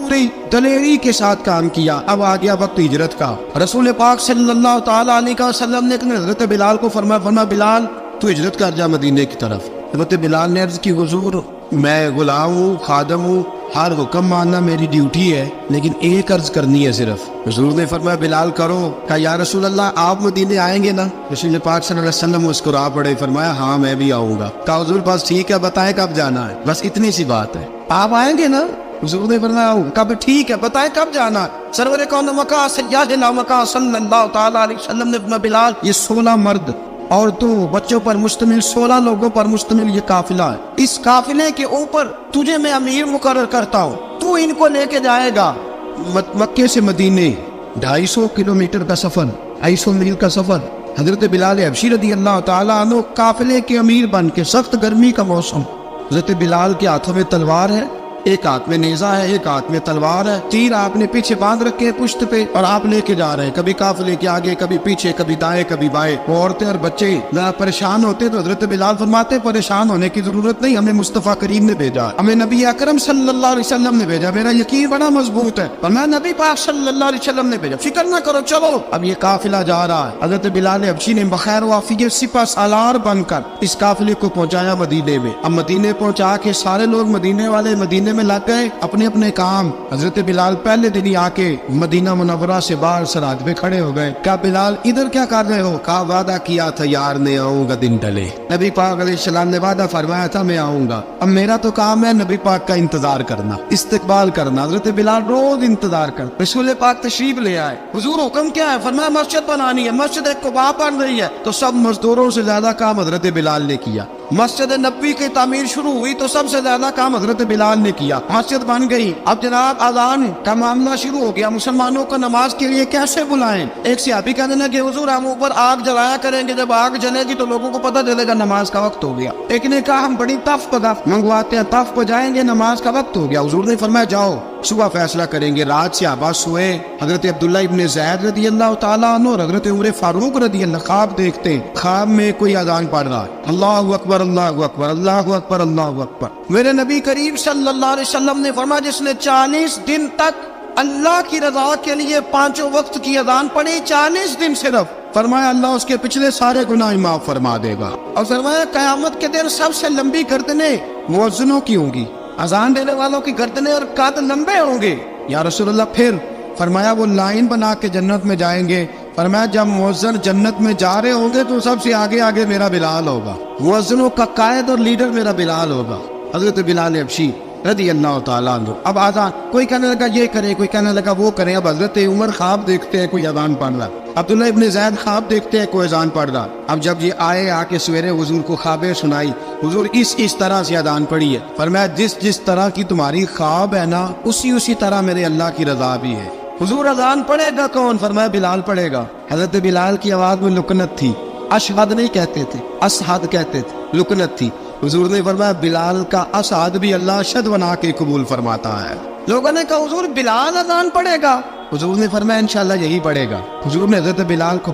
A: पूरी दलेरी के साथ काम किया। अब आ गया वक्त हिजरत का। रसूल पाक सल्लल्लाहु ताला अलैहि वसल्लम ने हज़रत बिलाल को फरमाया बिलाल तू हिजरत कर जा मदीने की तरफ। हज़रत बिलाल ने अर्ज़ की हुजूर मैं गुलाम हूँ, खादम हूँ, हर हुक्म मानना मेरी ड्यूटी है, लेकिन एक अर्ज करनी है सिर्फ। हुजूर ने फरमाया बिलाल करो। कहा या रसूल अल्लाह आप मदीने आएंगे ना? रसूल पाक सल्लल्लाहु अलैहि वसल्लम मुस्कुरा पड़े, फरमाया हाँ मैं भी आऊँगा। कहा हुजूर बस ठीक है बताएं कब जाना है, बस इतनी सी बात है, आप आएंगे ना? हुजूर ने फरमाया कब ठीक है बताएं कब जाना है। सरवर कौन मका सय्यदना मका सल्लल्लाहु ताला अलैहि वसल्लम ने फरमाया बिलाल ये 16 मर्द और तो बच्चों पर मुश्तमिल 16 लोगों पर मुश्तमिल ये काफिला है, इस काफिले के ऊपर तुझे मैं अमीर मुकर्रर करता हूँ, तू इनको लेके जाएगा मक्के से मदीने 250 किलोमीटर का सफर, 250 मील का सफर। हजरत बिलाल हबशी रज़ियल्लाहु ताला अन्हु काफिले के अमीर बन के, सख्त गर्मी का मौसम, हजरत बिलाल के हाथों में तलवार है, एक हाथ में नेजा है, एक हाथ में तलवार है, तीर आपने पीछे बांध रखे हैं पुश्त पे और आप लेके जा रहे हैं, कभी काफिले के आगे कभी पीछे, कभी दाएं कभी बाएं। वो औरतें और बच्चे जरा परेशान होते तो हजरत बिलाल फरमाते परेशान होने की जरूरत नहीं, हमें मुस्तफा करीम ने भेजा, हमें नबी अकरम सल्लल्लाहु अलैहि वसल्लम ने भेजा, मेरा यकीन बड़ा मजबूत है और मैं नबी पाक सल्लल्लाहु अलैहि वसल्लम ने भेजा, फिक्र ना करो चलो। अब ये काफिला जा रहा है, हजरत बिलाल हबशी ने बखैर वाफियत सिपा सालार बनकर इस काफिले को पहुंचाया मदीने में। अब मदीने पहुंचा के सारे लोग मदीने वाले मदीने में लग गए अपने अपने काम। हजरत बिलाल पहले दिन ही आके मदीना मुनव्वरा से बाहर सराज पे खड़े हो गए। क्या बिलाल इधर क्या कर रहे हो? कहा वादा किया था यार ने आऊंगा दिन ढले, नबी पाक अलैहिस्सलाम ने वादा फरमाया था मैं आऊंगा, अब मेरा तो काम है नबी पाक का इंतजार करना, इस्तकबाल करना। हजरत बिलाल रोज इंतजार कर, रसूल पाक तशरीफ ले आए, हुजूर हुक्म क्या है? फरमाया मस्जिद बनानी है, मस्जिद कुबा बन रही है, तो सब मजदूरों से ज्यादा काम हजरत बिलाल ने किया। मस्जिद नबी की तामीर शुरू हुई तो सबसे ज्यादा काम हजरत बिलाल ने किया, मस्जिद बन गई। अब जनाब अजान का मामला शुरू हो गया, मुसलमानों को नमाज के लिए कैसे बुलाएं? एक सहाबी कहने लगे हुजूर हम ऊपर आग जलाया करेंगे, जब आग जलेगी तो लोगों को पता चलेगा नमाज का वक्त हो गया। एक ने कहा हम बड़ी तफ पदाफ मंगवाते हैं, तफ बजाएंगे, नमाज का वक्त हो गया। हुजूर ने फरमाया जाओ सुबह फैसला करेंगे। रात से आबाद सोए, हजरत अब्दुल्ला इब्ने ज़ैद रज़ियल्लाहु ताला अन्हु और हजरत उमर फारूक रज़ियल्लाहु ख्वाब देखते, ख्वाब में कोई अजान पढ़ रहा है, अल्लाहु अकबर अल्लाहु अकबर अल्लाहु अकबर अल्लाहु अकबर। मेरे नबी करीम सल्लल्लाहु अलैहि वसल्लम ने फरमाया जिसने 40 दिन तक अल्लाह की रजा के लिए 5 वक्त की अजान पढ़ी, 40 दिन सिर्फ, फरमाया अल्लाह उसके पिछले सारे गुनाह माफ फरमा देगा। और फरमाया कयामत के दिन सबसे लंबी गर्दनें मुअज्जिनों की होंगी, अजान देने वालों की गर्दनें और कद लंबे होंगे। या रसूलल्लाह फिर फरमाया वो लाइन बना के जन्नत में जाएंगे। फरमाया जब मुअज्जिन जन्नत में जा रहे होंगे तो सबसे आगे आगे मेरा बिलाल होगा, मुअज्जिनों का कायद और लीडर मेरा बिलाल होगा, हजरत बिलाल हबशी रज़ियल्लाहु ताला अन्हु। अब आजान कोई कहने लगा ये करें, कोई कहने लगा वो करें। अब हजरत उमर ख्वाब देखते हैं कोई अजान पढ़ रहा, अब्दुल्ला इब्ने ज़ैद ख्वाब देखते हैं कोई अजान पढ़ रहा। अब जब ये आए आके सवेरे हुजूर को ख्वाबें सुनाई, हुजूर इस तरह से अजान पढ़ी है। फरमाया जिस तरह की तुम्हारी ख्वाब है ना उसी तरह मेरे अल्लाह की रजा भी है। हुजूर अजान पढ़ेगा कौन? फरमाया बिलाल पढ़ेगा। हजरत बिलाल की आवाज में लुकनत थी, अशहद नहीं कहते थे, असहद कहते थे, लुकनत थी। हुजूर ने फरमाया बिलाल का असहद भी अल्लाह अशहद बना के कबूल फरमाता है। लोगों ने कहा हुजूर बिलाल अजान पढ़ेगा? हुजूर ने फरमाया इंशाल्लाह यही पढ़ेगा। हुजूर ने हजरत बिलाल को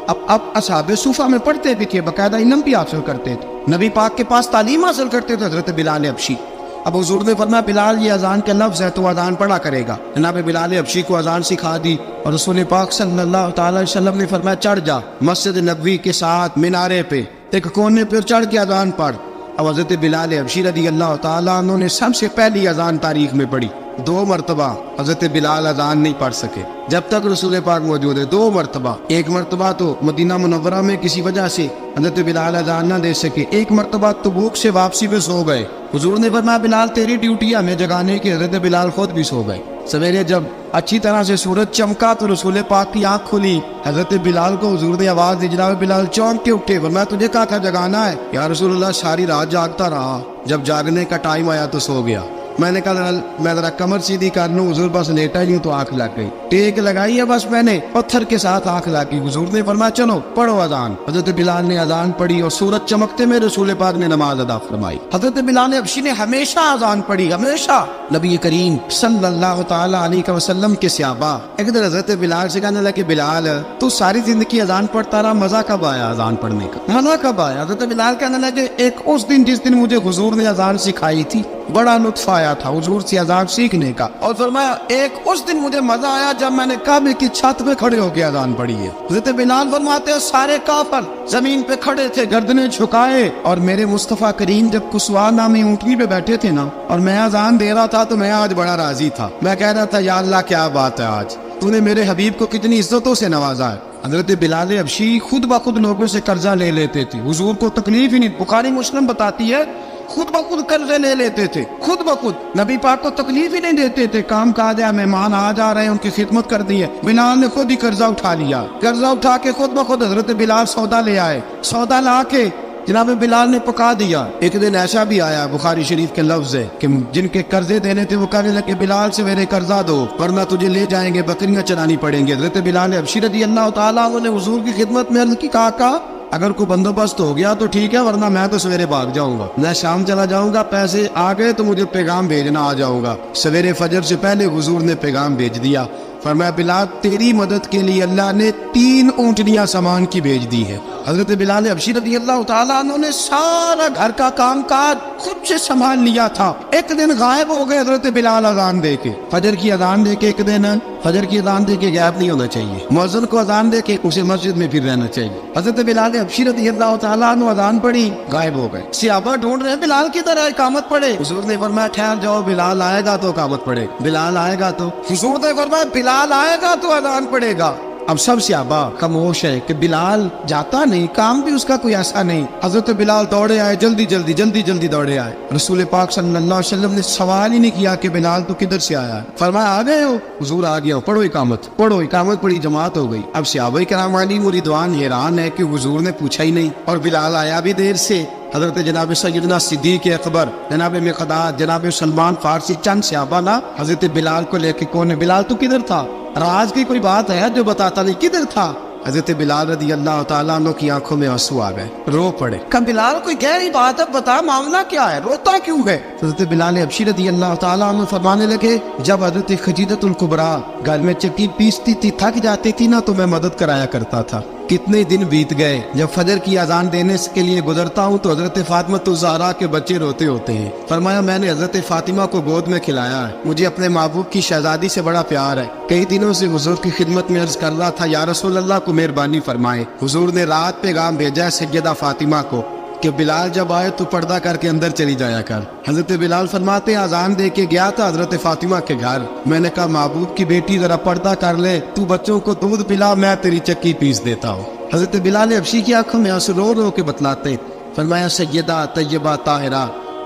A: अब असहाबे सूफा में पढ़ते भी थे, बाकायदा इल्म भी हासिल करते थे, नबी पाक के पास तालीम हासिल करते थे हजरत बिलाल हबशी। अब हुजूर ने फरमाया बिलाल ये अजान के लफ्ज़ है तो अजान पढ़ा करेगा। जनाब बिलाल हबशी को अजान सिखा दी और रसूल पाक सल्लल्लाहु अलैहि वसल्लम ने फरमाया चढ़ जा मस्जिद नबवी के साथ मीनारे पे एक कोने पर चढ़ के अजान पढ़। अब हजरत बिलाल हबशी रज़ियल्लाहु ताला अन्हु ने सबसे पहली अजान तारीख में पढ़ी। 2 मरतबा हजरत बिलाल अजान नहीं पढ़ सके जब तक रसूल पाक मौजूद है। 2 मरतबा, एक मरतबा तो मदीना मुनव्वरा में किसी वजह से हजरत बिलाल अजान ना दे सके, एक मरतबा तबूक से वापसी पे सो गए। हुजूर ने फरमाया बिलाल तेरी ड्यूटी है हमें जगाने की। हजरत बिलाल खुद भी सो गए। सवेरे जब अच्छी तरह से सूरज चमका तो रसूल पाक की आंख खुली। हजरत बिलाल को हुजूर ने आवाज दी, जनाब बिलाल चौंक के उठे। मैं तुझे कहा था जगाना है। या रसूलुल्लाह सारी रात जागता रहा, जब जागने का टाइम आया तो सो गया। मैंने कहा मैं जरा कमर सीधी कर लूं, हुजूर बस लेटा ही हूं तो आंख लग गई। टेक लगाई है बस मैंने, पत्थर के साथ आंख लग गई। हुजूर ने फरमाया चलो पढ़ो अजान। हजरत बिलाल ने अजान पढ़ी और सूरज चमकते में रसूल पाक ने नमाज अदा फरमाई। हजरत बिलाल हबशी ने हमेशा अजान पढ़ी, हमेशा। नबी करीम सल्लल्लाहु तआला अलैहि वसल्लम के सहाबा एक दिन हजरत बिलाल से कहने लगे बिलाल तू सारी जिंदगी अजान पढ़ता रहा, मजा कब आया अजान पढ़ने का, मजा कब आया? हजरत बिलाल कहने लगे एक उस दिन जिस दिन मुझे हुजूर ने अजान सिखाई थी, बड़ा लुत्फ आया था हुजूर से अजान सीखने का। और फरमाया एक उस दिन मुझे मजा आया जब मैंने काबे की छत पे खड़े होकर अजान पढ़ी है। हज़रत बिलाल फरमाते हैं सारे काफिर जमीन पे खड़े थे गर्दनें झुकाए, और मेरे मुस्तफा करीम जब कुसवा नामी ऊंटनी पे बैठे थे ना, और मैं अजान दे रहा था तो मैं आज बड़ा राजी था। मैं कह रहा था या अल्लाह क्या बात है, आज तूने मेरे हबीब को कितनी इज्जतों से नवाजा है। हजरत बिलाल हबशी खुद ब खुद लोगों से कर्जा ले लेते थे, हुजूर को तकलीफ ही नहीं। बुखारी मुस्लिम बताती है खुद ब खुद कर्जे ले लेते थे, खुद ब खुद। नबी पाक को तकलीफ ही नहीं देते थे। काम काज है, मेहमान आ जा रहे हैं, उनकी खिदमत कर दी है। बिलाल ने खुद ही कर्जा उठा लिया, कर्जा उठा के खुद ब खुद हजरत बिलाल सौदा ले आए। सौदा ला के जनाब बिलाल ने पका दिया। एक दिन ऐसा भी आया, बुखारी शरीफ के लफ्ज है कि जिनके कर्जे देने थे वो कहने लगे बिलाल से मेरे कर्जा दो वरना तुझे ले जाएंगे, बकरियां चरानी पड़ेंगी। हजरत बिलाल हबशी रज़ियल्लाहु ताला अन्हु ने हुजूर की खिदमत में अर्ज़ की, काका अगर कोई बंदोबस्त हो गया तो ठीक है, वरना मैं तो सवेरे भाग जाऊंगा, मैं शाम चला जाऊंगा, पैसे आ गए तो मुझे पैगाम भेजना आ जाऊंगा। सवेरे फजर से पहले हुजूर ने पैगाम भेज दिया। फरमाया बिलाल तेरी मदद के लिए अल्लाह ने 3 ऊँटनियां सामान की भेज दी है। हजरत बिलाल हबशी रज़ियल्लाहु ताला अन्हु ने सारा घर का कामकाज खुद से संभाल लिया था। एक दिन गायब हो गए हजरत बिलाल अजान दे के, फजर की अजान दे के। एक दिन फजर की अजान दे के गायब नहीं होना चाहिए, मुअज्जिन को अजान दे के उसे मस्जिद में फिर रहना चाहिए। हजरत बिलाल हबशी रज़ियल्लाहु ताला अन्हु अजान पढ़ी, गायब हो गए। सहाबा ढूंढ रहे बिलाल की तरह इकामत पढ़े। हुजूर ने फरमाया ठहर जाओ, बिलाल आएगा तो इकामत पढ़े, बिलाल आएगा तो। हुजूर ने फरमाया बिलाल आएगा तो अजान पढ़ेगा। अब सब सहाबा खामोश है कि बिलाल जाता नहीं, काम भी उसका कोई ऐसा नहीं। हजरत बिलाल दौड़े आए, जल्दी जल्दी दौड़े आए। रसूल पाक सल्लल्लाहु अलैहि वसल्लम ने सवाल ही नहीं किया कि बिलाल तो किधर से आया है। फरमाया आ गए हो? हुजूर आ गया हूं, पढ़ो इकामत, पढ़ो। इकामत पढ़ी, जमात हो गई। अब सहाबा किराम अलैहिम रिदवान हैरान है कि हुजूर ने पूछा ही नहीं और बिलाल आया भी देर से। हजरत जनाब सैयदना सिद्दीक अकबर, जनाब मिक़दाद, जनाब सलमान फारसी, चंद सहाबा ना हजरत बिलाल को लेके कौन है बिलाल तू किधर था, राज की कोई बात है जो बताता नहीं, किधर था? हजरत बिलाल रज़ियल्लाहु ताला अन्हु की आंखों में आंसू आ गए, रो पड़े। कहा बिलाल कोई गहरी बात है, बता मामला क्या है, रोता क्यों है? हजरत बिलाल हबशी रज़ियल्लाहु ताला अन्हु फरमाने लगे जब हजरत खदीजतुल कुबरा घर में चक्की पीसती थी, थक जाती थी ना तो मैं मदद कराया करता था। कितने दिन बीत गए, जब फजर की अजान देने के लिए गुजरता हूँ तो हजरत फातिमा ज़हरा के बच्चे रोते होते हैं। फरमाया मैंने हजरत फातिमा को गोद में खिलाया है, मुझे अपने महबूब की शहजादी से बड़ा प्यार है। कई दिनों से हुजूर की खिदमत में अर्ज कर रहा था या रसूल अल्लाह को मेहरबानी फरमाए। हुजूर ने रात पैगाम भेजा है सैयदा फातिमा को कि बिलाल जब आए तो पर्दा करके अंदर चली जाया कर। हजरत बिलाल फरमाते अजान दे के गया था हजरत फातिमा के घर, मैंने कहा महबूब की बेटी जरा पर्दा कर ले, तू बच्चों को दूध पिला, मैं तेरी चक्की पीस देता हूँ। हजरत बिलाल हबशी की आंखों में आंसू रो रो के बतलाते। फरमाया सैयदा तैयबा ताहिरा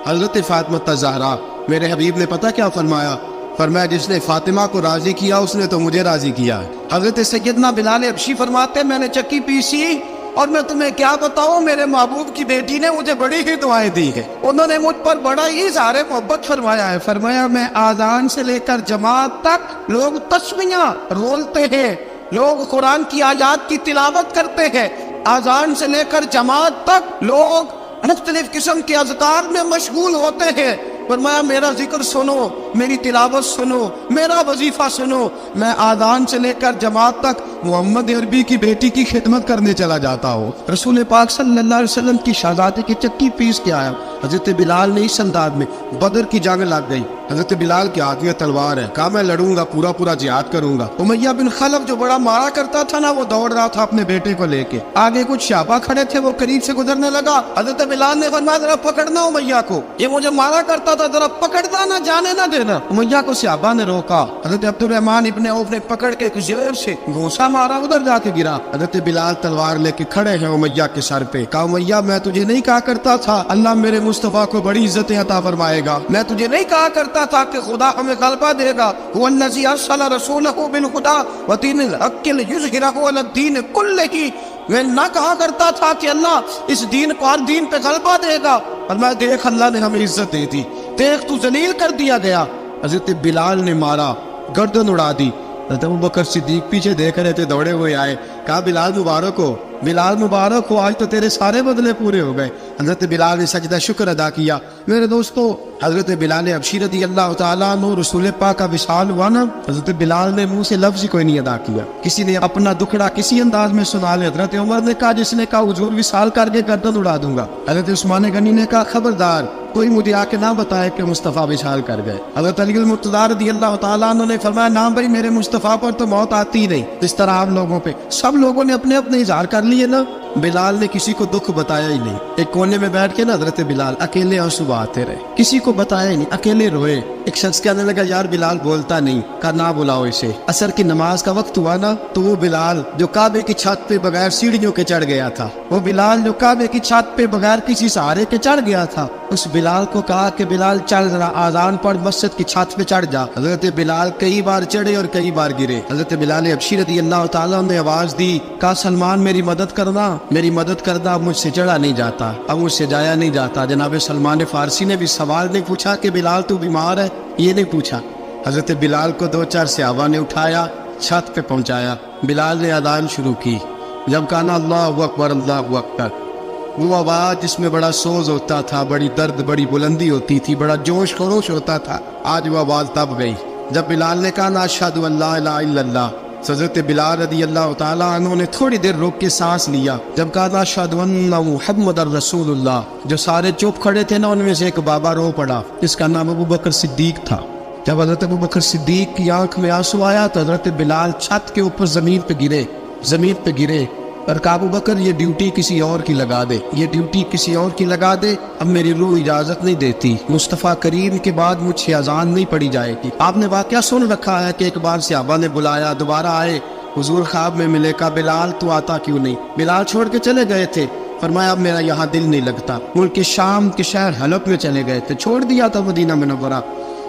A: हजरत फातिमा ज़हरा, मेरे हबीब ने पता क्या फरमाया? फरमाया जिसने फातिमा को राजी किया उसने तो मुझे राजी किया। हजरत सैयदना बिलाल हबशी फरमाते मैंने चक्की पीसी और मैं तुम्हें क्या बताऊं, मेरे महबूब की बेटी ने मुझे बड़ी ही दुआएं दी है, उन्होंने मुझ पर बड़ा ही इज़हार मोहब्बत फरमाया है। फरमाया मैं आज़ान से लेकर जमात तक लोग तस्मीयां रोलते हैं, लोग कुरान की आयत की तिलावत करते हैं, आज़ान से लेकर जमात तक लोग मुख्तलिफ किस्म के अज़कार में मशगूल होते हैं। फरमाया मेरा जिक्र सुनो, मेरी तिलावत सुनो, मेरा वजीफा सुनो, मैं आज़ान से लेकर जमात तक मोहम्मद अरबी की बेटी की खिदमत करने चला जाता हूँ। रसूल पाक सल्लल्लाहु अलैहि वसल्लम की शहजादी की चक्की पीस के आया। हजरत बिलाल ने इस अंदाज में बदर की जंग लग गई, हजरत बिलाल के हाथ में तलवार है, कहा मैं लड़ूंगा, पूरा जिहाद करूंगा। उमैया बिन खलफ जो बड़ा मारा करता था ना, वो दौड़ रहा था अपने बेटे को लेके, आगे कुछ शाबा खड़े थे, वो करीब से गुजरने लगा। हजरत बिलाल ने फरमाया जरा पकड़ना उमैया को, ये मुझे मारा करता था, जरा पकड़ना ना जाने ना देना। نا امیہ کو صحابہ نے روکا، حضرت عبد الرحمن ابن عوف نے پکڑ کے کچھ زور سے گھونسا مارا، ادھر جا کے گرا۔ حضرت بلال تلوار لے کے کھڑے ہیں امیہ کے سر پہ، کہا امیہ میں تجھے نہیں کہا کرتا تھا اللہ میرے مصطفیٰ کو بڑی عزتیں عطا فرمائے گا؟ میں تجھے نہیں کہا کرتا تھا کہ خدا ہمیں غلبہ دے گا؟ هو الذی ارسل رسولہ بالہدی ودین الحق لیظہرہ علی الدین کلہ، میں نہ کہا کرتا تھا کہ اللہ اس دین کو ہر دین پہ غلبہ دے گا، اور میں دیکھ اللہ نے ہمیں عزت دی تھی، دیکھ تو ذلیل کر دیا گیا۔ حضرت بلال نے مارا، گردن اڑا دی۔ حضرت ابوبکر صدیق پیچھے دیکھ رہے تھے، دوڑے ہوئے آئے، کہا بلال مبارک ہو، بلال مبارک ہو، آج تو تیرے سارے بدلے پورے ہو گئے۔ حضرت بلال نے سجدہ شکر ادا کیا۔ میرے دوستو، حضرت بلال حبشی رضی اللہ تعالیٰ عنہ رسول پاک کا وصال ہوا نا، حضرت بلال نے منہ سے لفظ ہی کوئی نہیں ادا کیا۔ کسی نے اپنا دکھڑا کسی انداز میں سنا لے، حضرت عمر نے کہا، جس نے کہا حضور وصال کر کے گردن اڑا دوں گا۔ حضرت عثمان غنی نے کہا خبردار کوئی مجھے آ کے نہ بتائے کہ مصطفیٰ وصال کر گئے۔ حضرت علی المرتضیٰ رضی اللہ تعالیٰ عنہ نے فرمایا، نہ بھائی میرے مصطفیٰ پر تو موت آتی ہی نہیں، اس طرح آپ لوگوں پہ سب لوگوں نے اپنے اپنے اظہار کر لیے نا، بلال نے کسی کو دکھ بتایا ہی نہیں۔ ایک کونے میں بیٹھ کے نا حضرت بلال اکیلے آنسو بہاتے رہے، کسی کو بتایا ہی نہیں، اکیلے روئے۔ ایک شخص کہنے لگا یار بلال بولتا نہیں، کہا نہ بلاؤ اسے۔ عصر کی نماز کا وقت ہوا نا، تو وہ بلال جو کعبے کی چھت پہ بغیر سیڑھیوں کے چڑھ گیا تھا، وہ بلال جو کعبے کی چھت پہ بغیر کسی سہارے کے چڑھ گیا تھا، اس بلال کو کہا کہ بلال چل ذرا آذان پڑھ، مسجد کی چھت پہ چڑھ جا۔ حضرت بلال کئی بار چڑھے اور کئی بار گرے۔ حضرت بلال حبشی رضی اللہ تعالیٰ نے آواز دی، کہا سلمان میری مدد کرنا، میری مدد کرنا، اب مجھ سے چڑھا نہیں جاتا، اب مجھ سے جایا نہیں جاتا۔ جناب سلمان فارسی نے بھی سوال نہیں پوچھا کہ بلال تو بیمار ہے، یہ نہیں پوچھا۔ حضرت بلال کو دو چار صحابہ نے اٹھایا، چھت پہ پہنچایا، بلال نے اذان شروع کی۔ جب کہا اللہ اکبر اللہ اکبر، وہ آواز جس میں بڑا سوز ہوتا تھا، بڑی درد، بڑی بلندی ہوتی تھی، بڑا جوش خروش ہوتا تھا، آج وہ آواز تب گئی جب بلال نے کہا اشہد ان لا الہ الا اللہ۔ حضرت بلال رضی اللہ تعالیٰ عنہ نے تھوڑی دیر روک کے سانس لیا۔ جب کہا اشہد ان محمد رسول اللہ، جو سارے چپ کھڑے تھے نا، ان میں سے ایک بابا رو پڑا، جس کا نام ابوبکر صدیق تھا۔ جب حضرت ابوبکر صدیق کی آنکھ میں آنسو آیا تو حضرت بلال چھت کے اوپر زمین پہ گرے اور کہا ابوبکر یہ ڈیوٹی کسی اور کی لگا دے، یہ ڈیوٹی کسی اور کی لگا دے، اب میری روح اجازت نہیں دیتی، مصطفیٰ کریم کے بعد مجھ سے اذان نہیں پڑی جائے گی۔ آپ نے واقعہ سن رکھا ہے کہ ایک بار صحابہ نے بلایا، دوبارہ آئے، حضور خواب میں ملے، کہا بلال تو آتا کیوں نہیں؟ بلال چھوڑ کے چلے گئے تھے، فرمایا اب میرا یہاں دل نہیں لگتا۔ ملک شام کے شہر حلب میں چلے گئے تھے، چھوڑ دیا تھا مدینہ منورہ،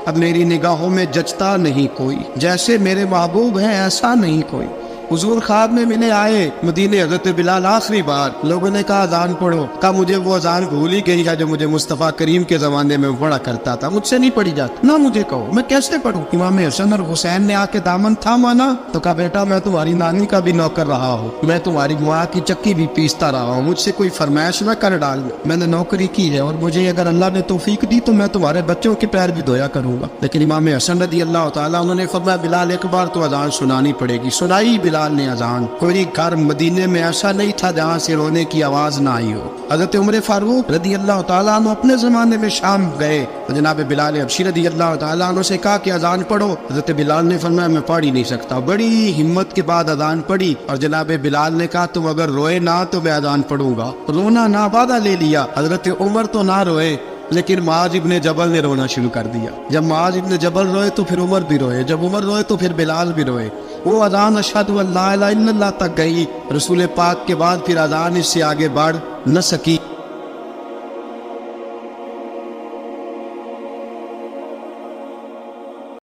A: اب میری نگاہوں میں جچتا نہیں کوئی، جیسے میرے محبوب ہیں ایسا نہیں کوئی۔ حضور خواب میں ملے، آئے مدینے، حضرت بلال آخری بار، لوگوں نے کہا اذان پڑھو، کہا مجھے وہ اذان بھول ہی گئی ہے جو مجھے مصطفیٰ کریم کے زمانے میں پڑھا کرتا تھا، مجھ سے نہیں پڑھی جاتی، نہ مجھے کہو میں کیسے پڑھوں۔ امام حسن اور حسین نے آ کے دامن تھاما نا، تو کہا بیٹا میں تمہاری نانی کا بھی نوکر رہا ہوں، میں تمہاری ماں کی چکی بھی پیستا رہا ہوں، مجھ سے کوئی فرمائش نہ کر ڈال، میں نے نوکری کی ہے، اور مجھے اگر اللہ نے توفیق دی تو میں تمہارے بچوں کے پیر بھی دھویا کروں گا۔ لیکن امام حسن رضی اللہ تعالیٰ انہوں نے فرمایا بلال ایک بار تو اذان سنانی پڑے گی۔ سنائی بلال نے اذان۔ کوئی گھر مدینے میں ایسا نہیں تھا جہاں سے رونے کی آواز نہ آئی ہو۔ حضرت عمر فاروق رضی اللہ تعالیٰ عنہ اپنے زمانے میں شام گئے، جناب بلال حبشی رضی اللہ تعالیٰ عنہ سے کہا کہ اذان پڑھو، حضرت بلال نے فرمایا میں پڑھ ہی نہیں سکتا، بڑی ہمت کے بعد اذان پڑھی، اور جناب بلال نے کہا تم اگر روئے نہ تو میں اذان پڑھوں گا، رونا نہ وعدہ لے لیا۔ حضرت عمر تو نہ روئے، لیکن معاذ ابن جبل نے رونا شروع کر دیا۔ جب معاذ ابن جبل روئے تو پھر عمر بھی روئے، جب عمر روئے تو پھر بلال بھی روئے۔ وہ اذان اشہد ان لا الہ الا اللہ تک گئی، رسول پاک کے بعد پھر اذان اس سے آگے بڑھ نہ سکی۔